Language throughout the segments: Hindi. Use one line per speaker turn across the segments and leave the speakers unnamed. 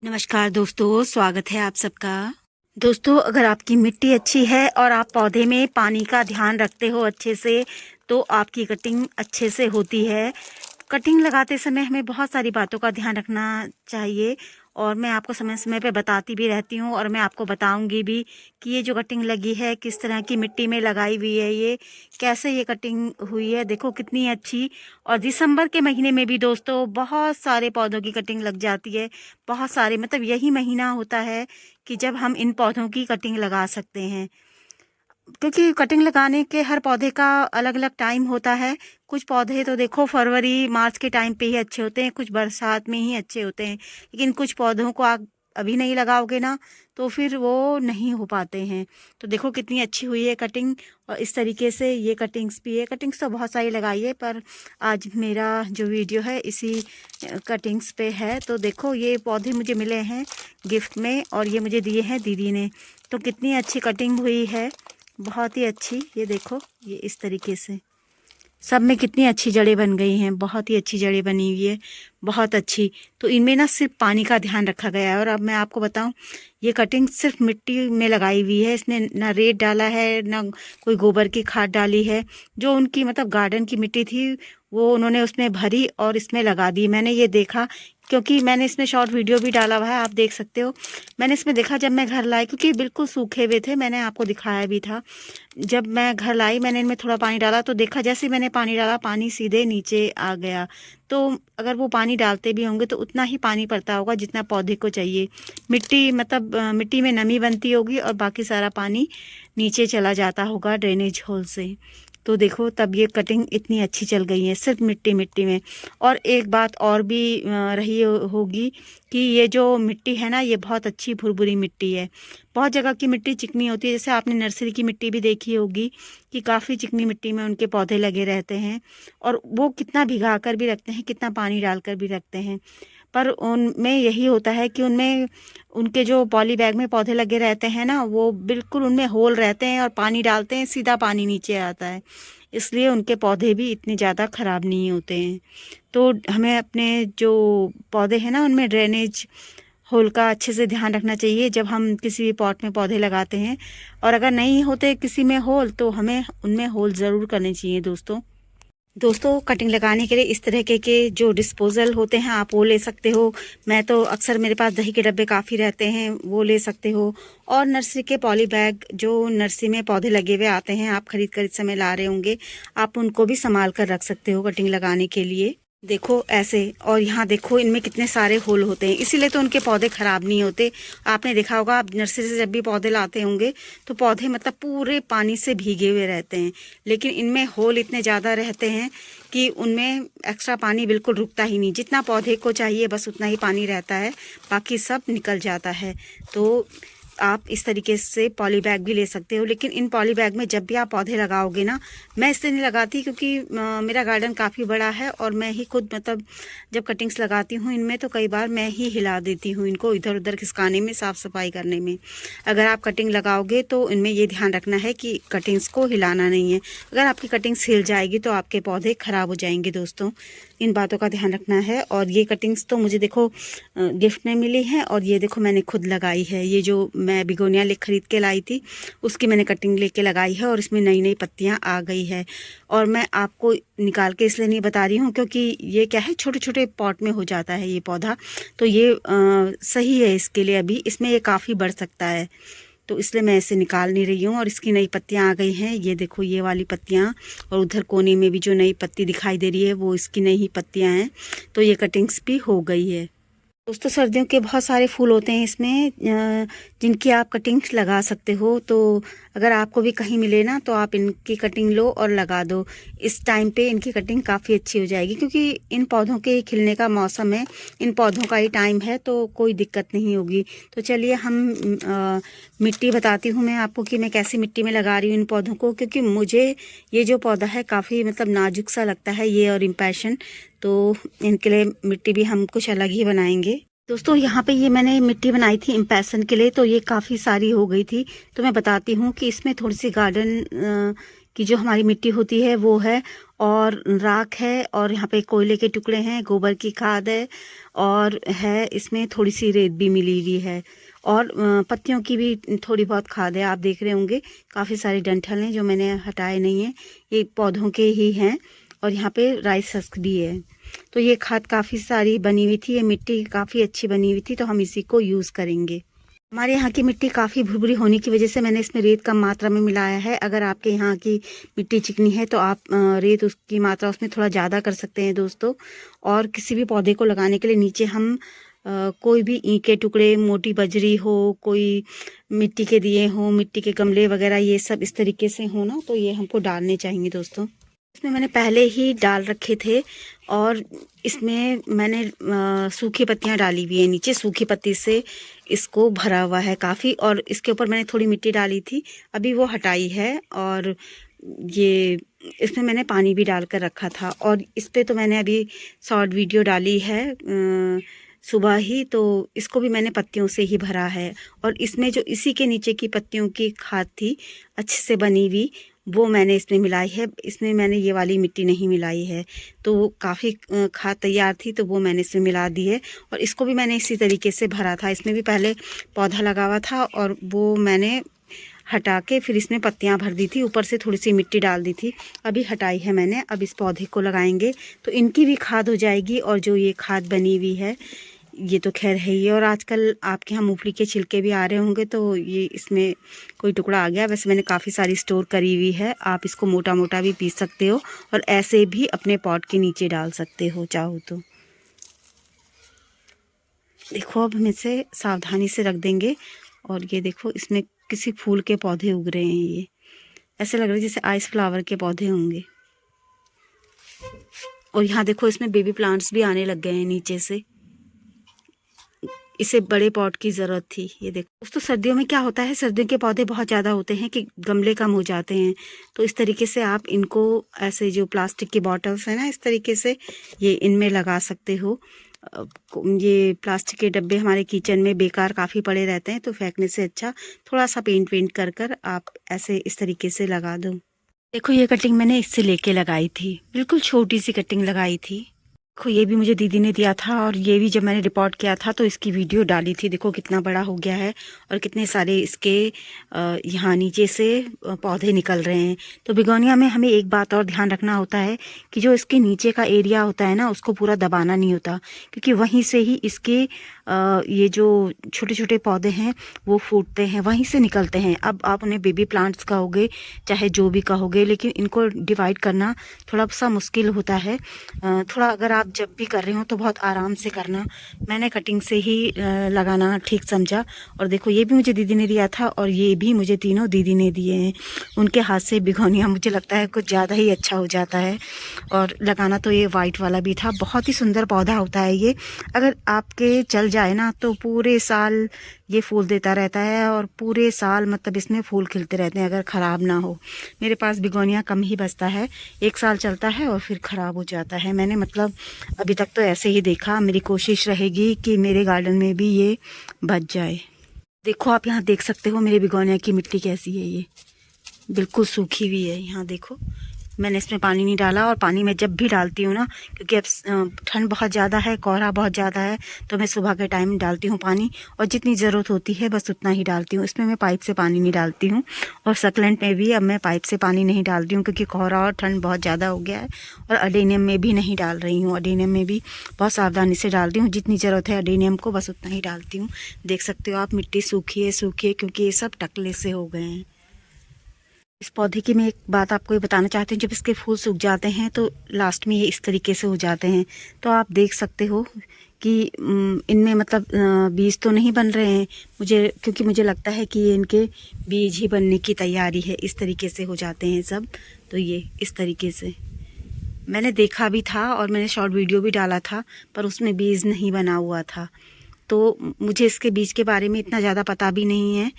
नमस्कार दोस्तों, स्वागत है आप सबका। दोस्तों, अगर आपकी मिट्टी अच्छी है और आप पौधे में पानी का ध्यान रखते हो अच्छे से, तो आपकी कटिंग अच्छे से होती है। कटिंग लगाते समय हमें बहुत सारी बातों का ध्यान रखना चाहिए और मैं आपको समय समय पे बताती भी रहती हूँ और मैं आपको बताऊंगी भी कि ये जो कटिंग लगी है किस तरह की मिट्टी में लगाई हुई है, ये कैसे ये कटिंग हुई है। देखो कितनी अच्छी। और दिसंबर के महीने में भी दोस्तों बहुत सारे पौधों की कटिंग लग जाती है। बहुत सारे मतलब यही महीना होता है कि जब हम इन पौधों की कटिंग लगा सकते हैं, क्योंकि कटिंग लगाने के हर पौधे का अलग अलग टाइम होता है। कुछ पौधे तो देखो फरवरी मार्च के टाइम पे ही अच्छे होते हैं, कुछ बरसात में ही अच्छे होते हैं, लेकिन कुछ पौधों को आप अभी नहीं लगाओगे ना तो फिर वो नहीं हो पाते हैं। तो देखो कितनी अच्छी हुई है कटिंग। और इस तरीके से ये कटिंग्स भी है। कटिंग्स तो बहुत सारी लगाई है, पर आज मेरा जो वीडियो है इसी कटिंग्स पे है। तो देखो ये पौधे मुझे मिले हैं गिफ्ट में और ये मुझे दिए हैं दीदी ने। तो कितनी अच्छी कटिंग हुई है, बहुत ही अच्छी। ये देखो ये इस तरीके से सब में कितनी अच्छी जड़ें बन गई हैं, बहुत ही अच्छी जड़ें बनी हुई है, बहुत अच्छी। तो इनमें ना सिर्फ पानी का ध्यान रखा गया है। और अब मैं आपको बताऊं, ये कटिंग सिर्फ मिट्टी में लगाई हुई है। इसमें ना रेत डाला है ना कोई गोबर की खाद डाली है। जो उनकी मतलब गार्डन की मिट्टी थी वो उन्होंने उसमें भरी और इसमें लगा दी। मैंने ये देखा क्योंकि मैंने इसमें शॉर्ट वीडियो भी डाला हुआ है, आप देख सकते हो। मैंने इसमें देखा जब मैं घर लाई, क्योंकि बिल्कुल सूखे हुए थे, मैंने आपको दिखाया भी था। जब मैं घर लाई मैंने इनमें थोड़ा पानी डाला तो देखा जैसे ही मैंने पानी डाला पानी सीधे नीचे आ गया। तो अगर वो पानी डालते भी होंगे तो उतना ही पानी पड़ता होगा जितना पौधे को चाहिए। मिट्टी मतलब मिट्टी में नमी बनती होगी और बाकी सारा पानी नीचे चला जाता होगा ड्रेनेज होल से। तो देखो तब ये कटिंग इतनी अच्छी चल गई है सिर्फ मिट्टी मिट्टी में। और एक बात और भी रही होगी कि ये जो मिट्टी है ना ये बहुत अच्छी भुरभुरी मिट्टी है। बहुत जगह की मिट्टी चिकनी होती है, जैसे आपने नर्सरी की मिट्टी भी देखी होगी कि काफ़ी चिकनी मिट्टी में उनके पौधे लगे रहते हैं और वो कितना भिगा कर भी रखते हैं, कितना पानी डालकर भी रखते हैं। पर उनमें यही होता है कि उनमें उनके जो पॉली बैग में पौधे लगे रहते हैं ना वो बिल्कुल उनमें होल रहते हैं और पानी डालते हैं सीधा पानी नीचे आता है, इसलिए उनके पौधे भी इतने ज़्यादा ख़राब नहीं होते हैं। तो हमें अपने जो पौधे हैं ना उनमें ड्रेनेज होल का अच्छे से ध्यान रखना चाहिए जब हम किसी भी पॉट में पौधे लगाते हैं। और अगर नहीं होते किसी में होल तो हमें उनमें होल ज़रूर करने चाहिए दोस्तों कटिंग लगाने के लिए इस तरह के जो डिस्पोजल होते हैं आप वो ले सकते हो। मैं तो अक्सर मेरे पास दही के डब्बे काफ़ी रहते हैं, वो ले सकते हो। और नर्सरी के पॉली बैग जो नर्सरी में पौधे लगे हुए आते हैं आप खरीद कर इस समय ला रहे होंगे, आप उनको भी संभाल कर रख सकते हो कटिंग लगाने के लिए। देखो ऐसे। और यहाँ देखो इनमें कितने सारे होल होते हैं, इसीलिए तो उनके पौधे ख़राब नहीं होते। आपने देखा होगा आप नर्सरी से जब भी पौधे लाते होंगे तो पौधे मतलब पूरे पानी से भीगे हुए रहते हैं, लेकिन इनमें होल इतने ज़्यादा रहते हैं कि उनमें एक्स्ट्रा पानी बिल्कुल रुकता ही नहीं। जितना पौधे को चाहिए बस उतना ही पानी रहता है, बाकी सब निकल जाता है। तो आप इस तरीके से पॉली बैग भी ले सकते हो। लेकिन इन पॉली बैग में जब भी आप पौधे लगाओगे ना, मैं इससे नहीं लगाती क्योंकि मेरा गार्डन काफ़ी बड़ा है और मैं ही खुद मतलब जब कटिंग्स लगाती हूँ इनमें तो कई बार मैं ही हिला देती हूँ इनको इधर उधर खिसकाने में, साफ़ सफाई करने में। अगर आप कटिंग लगाओगे तो इनमें ये ध्यान रखना है कि कटिंग्स को हिलाना नहीं है। अगर आपकी कटिंग्स हिल जाएगी तो आपके पौधे ख़राब हो जाएंगे दोस्तों, इन बातों का ध्यान रखना है। और ये कटिंग्स तो मुझे देखो गिफ्ट में मिली हैं और ये देखो मैंने खुद लगाई है। ये जो मैं बिगोनिया ले खरीद के लाई थी उसकी मैंने कटिंग लेके लगाई है और इसमें नई नई पत्तियां आ गई है। और मैं आपको निकाल के इसलिए नहीं बता रही हूँ क्योंकि ये क्या है छोटे छोटे पॉट में हो जाता है ये पौधा, तो ये सही है इसके लिए। अभी इसमें ये काफ़ी बढ़ सकता है तो इसलिए मैं इसे निकाल नहीं रही हूँ। और इसकी नई पत्तियाँ आ गई हैं, ये देखो ये वाली पत्तियाँ। और उधर कोने में भी जो नई पत्ती दिखाई दे रही है वो इसकी नई ही पत्तियाँ हैं। तो ये कटिंग्स भी हो गई है दोस्तों। सर्दियों के बहुत सारे फूल होते हैं इसमें जिनकी आप कटिंग्स लगा सकते हो। तो अगर आपको भी कहीं मिले ना तो आप इनकी कटिंग लो और लगा दो। इस टाइम पे इनकी कटिंग काफ़ी अच्छी हो जाएगी क्योंकि इन पौधों के खिलने का मौसम है, इन पौधों का ही टाइम है, तो कोई दिक्कत नहीं होगी। तो चलिए हम मिट्टी बताती हूँ मैं आपको कि मैं कैसी मिट्टी में लगा रही हूँ इन पौधों को, क्योंकि मुझे ये जो पौधा है काफ़ी मतलब नाजुक सा लगता है ये और इम्पैशन। तो इनके लिए मिट्टी भी हम कुछ अलग ही बनाएंगे दोस्तों। यहाँ पे ये मैंने मिट्टी बनाई थी इम्पैसन के लिए, तो ये काफ़ी सारी हो गई थी। तो मैं बताती हूँ कि इसमें थोड़ी सी गार्डन कि जो हमारी मिट्टी होती है वो है, और राख है, और यहाँ पे कोयले के टुकड़े हैं, गोबर की खाद है, और है इसमें थोड़ी सी रेत भी मिली हुई है, और पत्तियों की भी थोड़ी बहुत खाद है। आप देख रहे होंगे काफ़ी सारे डंठल हैं जो मैंने हटाए नहीं हैं, ये पौधों के ही हैं, और यहाँ पे राइस हस्क भी है। तो ये खाद काफ़ी सारी बनी हुई थी, ये मिट्टी काफ़ी अच्छी बनी हुई थी, तो हम इसी को यूज़ करेंगे। हमारे यहाँ की मिट्टी काफ़ी भुरभुरी होने की वजह से मैंने इसमें रेत कम मात्रा में मिलाया है। अगर आपके यहाँ की मिट्टी चिकनी है तो आप रेत उसकी मात्रा उसमें थोड़ा ज़्यादा कर सकते हैं दोस्तों। और किसी भी पौधे को लगाने के लिए नीचे हम कोई भी ईंट के टुकड़े, मोटी बजरी हो, कोई मिट्टी के दिए हों, मिट्टी के गमले वगैरह, ये सब इस तरीके से हो ना, तो ये हमको डालने चाहिए दोस्तों। इसमें मैंने पहले ही डाल रखे थे, और इसमें मैंने सूखी पत्तियां डाली हुई है नीचे, सूखी पत्ती से इसको भरा हुआ है काफ़ी, और इसके ऊपर मैंने थोड़ी मिट्टी डाली थी, अभी वो हटाई है। और ये इसमें मैंने पानी भी डाल कर रखा था, और इस पर तो मैंने अभी शॉर्ट वीडियो डाली है सुबह ही, तो इसको भी मैंने पत्तियों से ही भरा है। और इसमें जो इसी के नीचे की पत्तियों की खाद थी अच्छे से बनी हुई, वो मैंने इसमें मिलाई है। इसमें मैंने ये वाली मिट्टी नहीं मिलाई है, तो वो काफ़ी खाद तैयार थी, तो वो मैंने इसमें मिला दी है। और इसको भी मैंने इसी तरीके से भरा था, इसमें भी पहले पौधा लगा हुआ था, और वो मैंने हटा के फिर इसमें पत्तियां भर दी थी, ऊपर से थोड़ी सी मिट्टी डाल दी थी, अभी हटाई है मैंने। अब इस पौधे को लगाएंगे तो इनकी भी खाद हो जाएगी, और जो ये खाद बनी हुई है ये तो खैर है ही। और आजकल आपके यहाँ मूंगफली के छिलके भी आ रहे होंगे, तो ये इसमें कोई टुकड़ा आ गया। वैसे मैंने काफ़ी सारी स्टोर करी हुई है, आप इसको मोटा मोटा भी पीस सकते हो, और ऐसे भी अपने पॉट के नीचे डाल सकते हो चाहो तो। देखो अब हम इसे सावधानी से रख देंगे, और ये देखो इसमें किसी फूल के पौधे उग रहे हैं, ये ऐसे लग रहा है जैसे आइस फ्लावर के पौधे होंगे। और यहाँ देखो इसमें बेबी प्लांट्स भी आने लग गए हैं नीचे से, इसे बड़े पॉट की ज़रूरत थी। ये देखो दोस्तों, सर्दियों में क्या होता है, सर्दियों के पौधे बहुत ज़्यादा होते हैं कि गमले कम हो जाते हैं, तो इस तरीके से आप इनको ऐसे जो प्लास्टिक की बॉटल्स हैं ना, इस तरीके से ये इनमें लगा सकते हो। ये प्लास्टिक के डब्बे हमारे किचन में बेकार काफ़ी पड़े रहते हैं, तो फेंकने से अच्छा थोड़ा सा पेंट कर कर आप ऐसे इस तरीके से लगा दो। देखो ये कटिंग मैंने इससे लेके लगाई थी, बिल्कुल छोटी सी कटिंग लगाई थी। देखो ये भी मुझे दीदी ने दिया था, और ये भी जब मैंने रिपोर्ट किया था तो इसकी वीडियो डाली थी। देखो कितना बड़ा हो गया है, और कितने सारे इसके यहाँ नीचे से पौधे निकल रहे हैं। तो बिगोनिया में हमें एक बात और ध्यान रखना होता है कि जो इसके नीचे का एरिया होता है ना, उसको पूरा दबाना नहीं होता, क्योंकि वहीं से ही इसके ये जो छोटे छोटे पौधे हैं वो फूटते हैं, वहीं से निकलते हैं। अब आप उन्हें बेबी प्लांट्स कहोगे चाहे जो भी कहोगे, लेकिन इनको डिवाइड करना थोड़ा सा मुश्किल होता है। थोड़ा अगर आप जब भी कर रहे हो तो बहुत आराम से करना। मैंने कटिंग से ही लगाना ठीक समझा। और देखो ये भी मुझे दीदी ने दिया था, और ये भी मुझे तीनों दीदी ने दिए हैं। उनके हाथ से बिगोनिया मुझे लगता है कुछ ज़्यादा ही अच्छा हो जाता है। और लगाना तो ये वाइट वाला भी था, बहुत ही सुंदर पौधा होता है ये। अगर आपके चल जाए ना तो पूरे साल ये फूल देता रहता है, और पूरे साल मतलब इसमें फूल खिलते रहते हैं अगर ख़राब ना हो। मेरे पास बिगोनिया कम ही बचता है, 1 साल चलता है और फिर ख़राब हो जाता है। मैंने मतलब अभी तक तो ऐसे ही देखा, मेरी कोशिश रहेगी कि मेरे गार्डन में भी ये बच जाए। देखो आप यहाँ देख सकते हो मेरे बिगोनिया की मिट्टी कैसी है, ये बिल्कुल सूखी हुई है। यहाँ देखो मैंने इसमें पानी नहीं डाला, और पानी मैं जब भी डालती हूँ ना, क्योंकि अब ठंड बहुत ज़्यादा है, कोहरा बहुत ज़्यादा है, तो मैं सुबह के टाइम डालती हूँ पानी, और जितनी ज़रूरत होती है बस उतना ही डालती हूँ। इसमें मैं पाइप से पानी नहीं डालती हूँ, और सकलेंट में भी अब मैं पाइप से पानी नहीं डालती हूँ, क्योंकि कोहरा और ठंड बहुत ज़्यादा हो गया है। और अडेनियम में भी नहीं डाल रही हूँ, अडेनियम में भी बहुत सावधानी से डालती हूँ, जितनी ज़रूरत है अडेनियम को बस उतना ही डालती हूँ। देख सकते हो आप मिट्टी सूखी है, क्योंकि ये सब टकले से हो गए हैं। इस पौधे की मैं एक बात आपको ये बताना चाहती हूँ, जब इसके फूल सूख जाते हैं तो लास्ट में ये इस तरीके से हो जाते हैं। तो आप देख सकते हो कि इनमें मतलब बीज तो नहीं बन रहे हैं क्योंकि मुझे लगता है कि ये इनके बीज ही बनने की तैयारी है। इस तरीके से हो जाते हैं सब, तो ये इस तरीके से मैंने देखा भी था, और मैंने शॉर्ट वीडियो भी डाला था, पर उसमें बीज नहीं बना हुआ था। तो मुझे इसके बीज के बारे में इतना ज़्यादा पता भी नहीं है।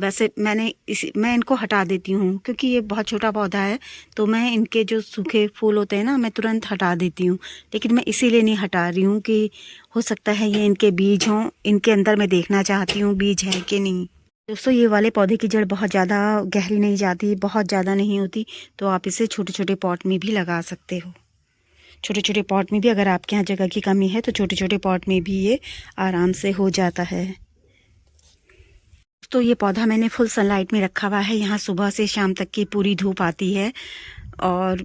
वैसे मैं इनको हटा देती हूँ, क्योंकि ये बहुत छोटा पौधा है, तो मैं इनके जो सूखे फूल होते हैं ना, मैं तुरंत हटा देती हूँ। लेकिन मैं इसीलिए नहीं हटा रही हूँ कि हो सकता है ये इनके बीज हों, इनके अंदर मैं देखना चाहती हूँ बीज है कि नहीं। दोस्तों ये वाले पौधे की जड़ बहुत ज़्यादा गहरी नहीं जाती, बहुत ज़्यादा नहीं होती, तो आप इसे छोटे छोटे पॉट में भी लगा सकते हो। छोटे छोटे पॉट में भी अगर आपके यहाँ जगह की कमी है तो छोटे छोटे पॉट में भी ये आराम से हो जाता है। तो ये पौधा मैंने फुल सनलाइट में रखा हुआ है। यहाँ सुबह से शाम तक की पूरी धूप आती है और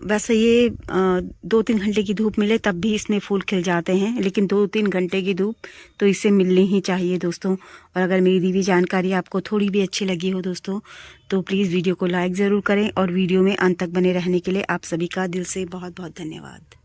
वैसे ये 2-3 घंटे की धूप मिले तब भी इसमें फूल खिल जाते हैं, लेकिन 2-3 घंटे की धूप तो इसे मिलनी ही चाहिए दोस्तों। और अगर मेरी दी हुई जानकारी आपको थोड़ी भी अच्छी लगी हो दोस्तों, तो प्लीज़ वीडियो को लाइक ज़रूर करें और वीडियो में अंत तक बने रहने के लिए आप सभी का दिल से बहुत बहुत धन्यवाद।